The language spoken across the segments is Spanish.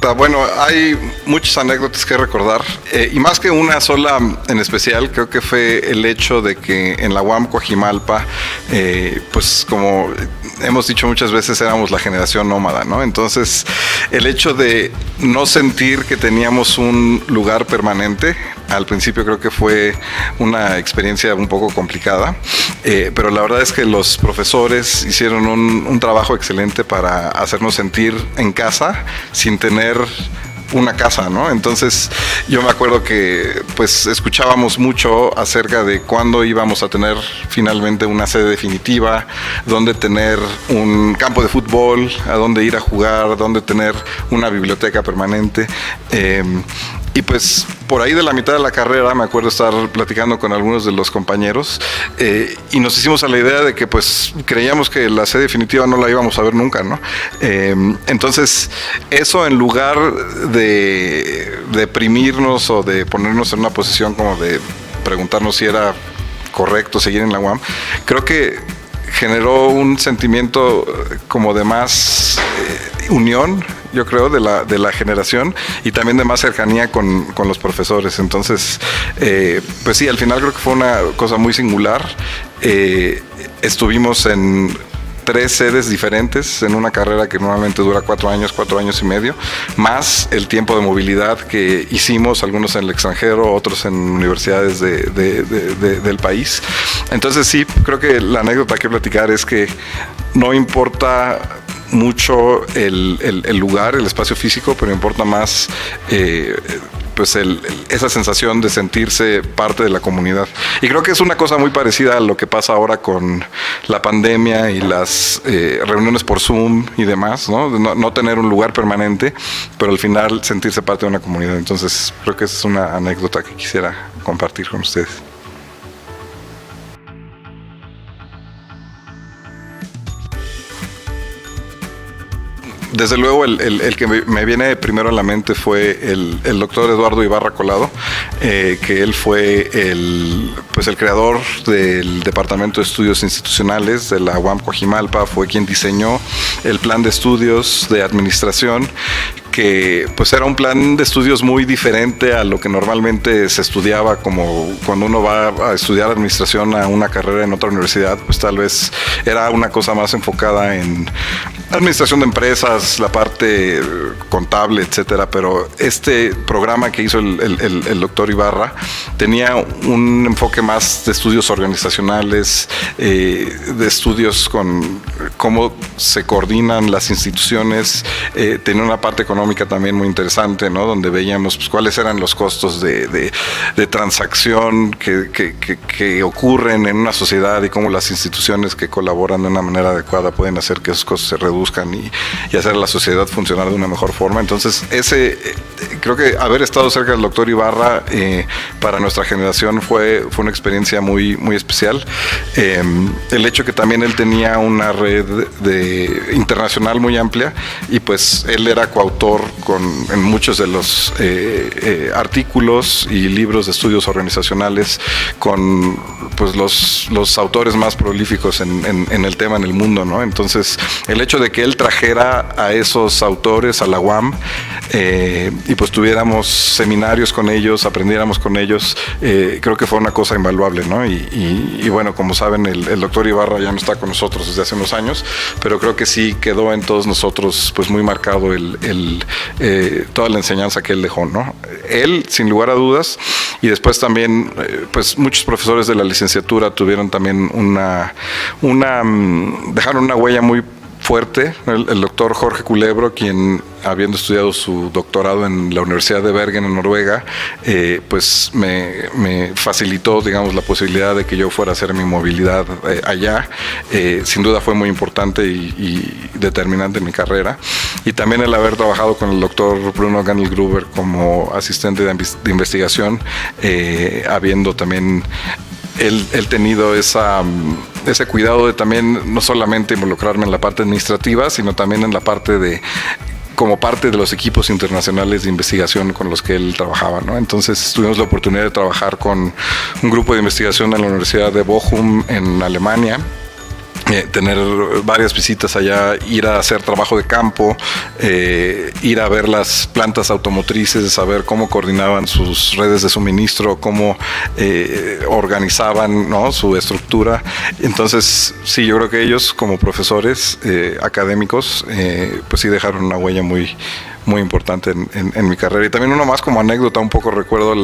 anécdota. Bueno, hay muchas anécdotas que recordar, y más que una sola en especial, creo que fue el hecho de que en la UAM Coajimalpa, pues como hemos dicho muchas veces, éramos la generación nómada, ¿no? Entonces, el hecho de no sentir que teníamos un lugar permanente, al principio creo que fue una experiencia un poco complicada, pero la verdad es que los profesores hicieron un trabajo excelente para hacernos sentir en casa sin tener una casa, ¿no? Entonces yo me acuerdo que pues escuchábamos mucho acerca de cuándo íbamos a tener finalmente una sede definitiva, dónde tener un campo de fútbol, a dónde ir a jugar, dónde tener una biblioteca permanente. Y pues por ahí de la mitad de la carrera me acuerdo estar platicando con algunos de los compañeros, y nos hicimos a la idea de que pues creíamos que la sede definitiva no la íbamos a ver nunca, ¿no? Entonces eso, en lugar de deprimirnos o de ponernos en una posición como de preguntarnos si era correcto seguir en la UAM, creo que generó un sentimiento como de más unión, yo creo, de la generación, y también de más cercanía con los profesores. Entonces, pues sí, al final creo que fue una cosa muy singular. Estuvimos en 3 sedes diferentes en una carrera que normalmente dura 4 años y medio, más el tiempo de movilidad que hicimos, algunos en el extranjero, otros en universidades del país. Entonces sí, creo que la anécdota que platicar es que no importa mucho el lugar, el espacio físico, pero importa más pues esa sensación de sentirse parte de la comunidad. Y creo que es una cosa muy parecida a lo que pasa ahora con la pandemia y las reuniones por Zoom y demás, ¿no? No tener un lugar permanente, pero al final sentirse parte de una comunidad. Entonces creo que esa es una anécdota que quisiera compartir con ustedes. Desde luego el que me viene primero a la mente fue el doctor Eduardo Ibarra Colado, que él fue el creador del Departamento de Estudios Institucionales de la UAM Coajimalpa, fue quien diseñó el plan de estudios de administración, que pues era un plan de estudios muy diferente a lo que normalmente se estudiaba, como cuando uno va a estudiar administración a una carrera en otra universidad, pues tal vez era una cosa más enfocada en administración de empresas, la parte contable, etcétera. Pero este programa que hizo el doctor Ibarra tenía un enfoque más de estudios organizacionales, de estudios con cómo se coordinan las instituciones. Tenía una parte económica también muy interesante, ¿no? Donde veíamos pues, cuáles eran los costos de transacción que ocurren en una sociedad, y cómo las instituciones que colaboran de una manera adecuada pueden hacer que esos costos se reduzcan y hacer a la sociedad funcionar de una mejor forma. Entonces, creo que haber estado cerca del doctor Ibarra para nuestra generación fue una experiencia muy, muy especial. El hecho que también él tenía una red internacional muy amplia, y pues él era coautor en muchos de los artículos y libros de estudios organizacionales con pues los autores más prolíficos en el tema en el mundo, ¿no? Entonces, el hecho de que él trajera a esos autores a la UAM, y pues tuviéramos seminarios con ellos, aprendiéramos con ellos, creo que fue una cosa invaluable, ¿no? Y bueno, como saben, el doctor Ibarra ya no está con nosotros desde hace unos años, pero creo que sí quedó en todos nosotros pues muy marcado toda la enseñanza que él dejó, ¿no? Él, sin lugar a dudas, y después también pues muchos profesores de la licenciatura tuvieron también dejaron una huella muy fuerte. El doctor Jorge Culebro, quien habiendo estudiado su doctorado en la Universidad de Bergen en Noruega, pues me facilitó, digamos, la posibilidad de que yo fuera a hacer mi movilidad allá. Sin duda fue muy importante y determinante en mi carrera. Y también el haber trabajado con el doctor Bruno Ganel-Gruber como asistente de investigación, habiendo también él tenido ese cuidado de también no solamente involucrarme en la parte administrativa, sino también en la parte como parte de los equipos internacionales de investigación con los que él trabajaba, ¿no? Entonces tuvimos la oportunidad de trabajar con un grupo de investigación en la Universidad de Bochum en Alemania, tener varias visitas allá, ir a hacer trabajo de campo, ir a ver las plantas automotrices, saber cómo coordinaban sus redes de suministro, cómo organizaban, ¿no?, su estructura. Entonces, sí, yo creo que ellos como profesores académicos, pues sí dejaron una huella muy importante en mi carrera. Y también uno más como anécdota, un poco recuerdo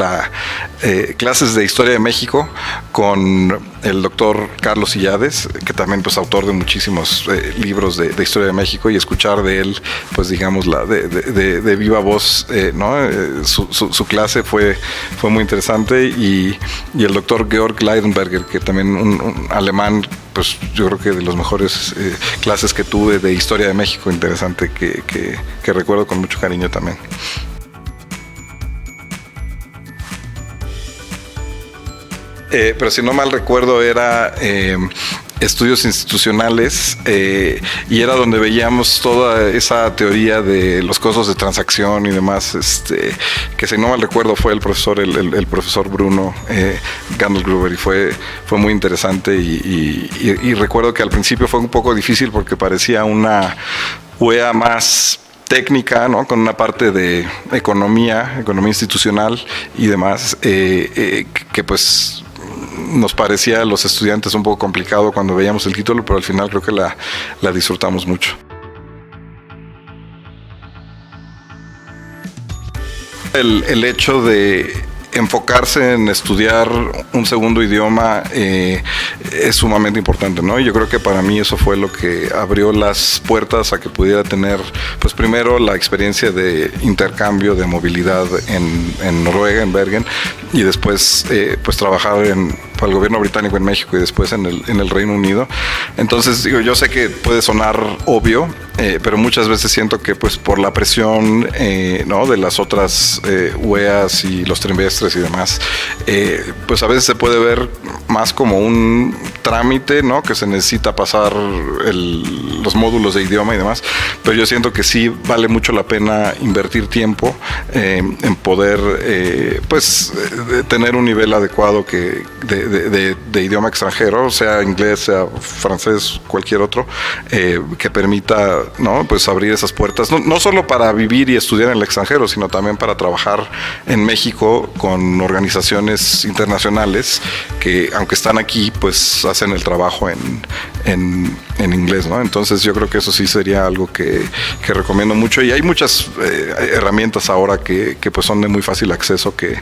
clases de Historia de México con el doctor Carlos Illades, que también pues autor de muchísimos libros de Historia de México, y escuchar de él, pues digamos, de viva voz, ¿no? Su clase fue muy interesante, y el doctor Georg Leidenberger, que también un alemán, pues yo creo que de los mejores clases que tuve de Historia de México, interesante, que recuerdo con mucho cariño también. Pero si no mal recuerdo era estudios institucionales, y era donde veíamos toda esa teoría de los costos de transacción y demás, que si no mal recuerdo fue el profesor Bruno Gandelgruber, y fue muy interesante, y recuerdo que al principio fue un poco difícil porque parecía una UEA más técnica, ¿no?, con una parte de economía institucional y demás, que pues nos parecía a los estudiantes un poco complicado cuando veíamos el título, pero al final creo que la disfrutamos mucho. El hecho de enfocarse en estudiar un segundo idioma es sumamente importante, ¿no? Y yo creo que para mí eso fue lo que abrió las puertas a que pudiera tener, pues primero la experiencia de intercambio, de movilidad en Noruega, en Bergen, y después pues trabajar para el gobierno británico en México y después en el Reino Unido. Entonces, digo, yo sé que puede sonar obvio, pero muchas veces siento que pues por la presión ¿no?, de las otras UEAs y los trimestres y demás, pues a veces se puede ver más como un trámite, ¿no?, que se necesita pasar los módulos de idioma y demás, pero yo siento que sí vale mucho la pena invertir tiempo en poder pues tener un nivel adecuado de idioma extranjero, sea inglés, sea francés, cualquier otro, que permita, ¿no?, pues abrir esas puertas, no solo para vivir y estudiar en el extranjero, sino también para trabajar en México con organizaciones internacionales que, aunque están aquí, pues hacen el trabajo en inglés, ¿no? Entonces yo creo que eso sí sería algo que recomiendo mucho, y hay muchas herramientas ahora que pues son de muy fácil acceso, que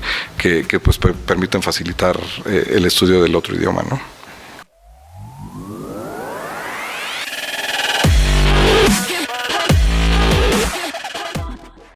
pues permiten facilitar el estudio del otro idioma, ¿no?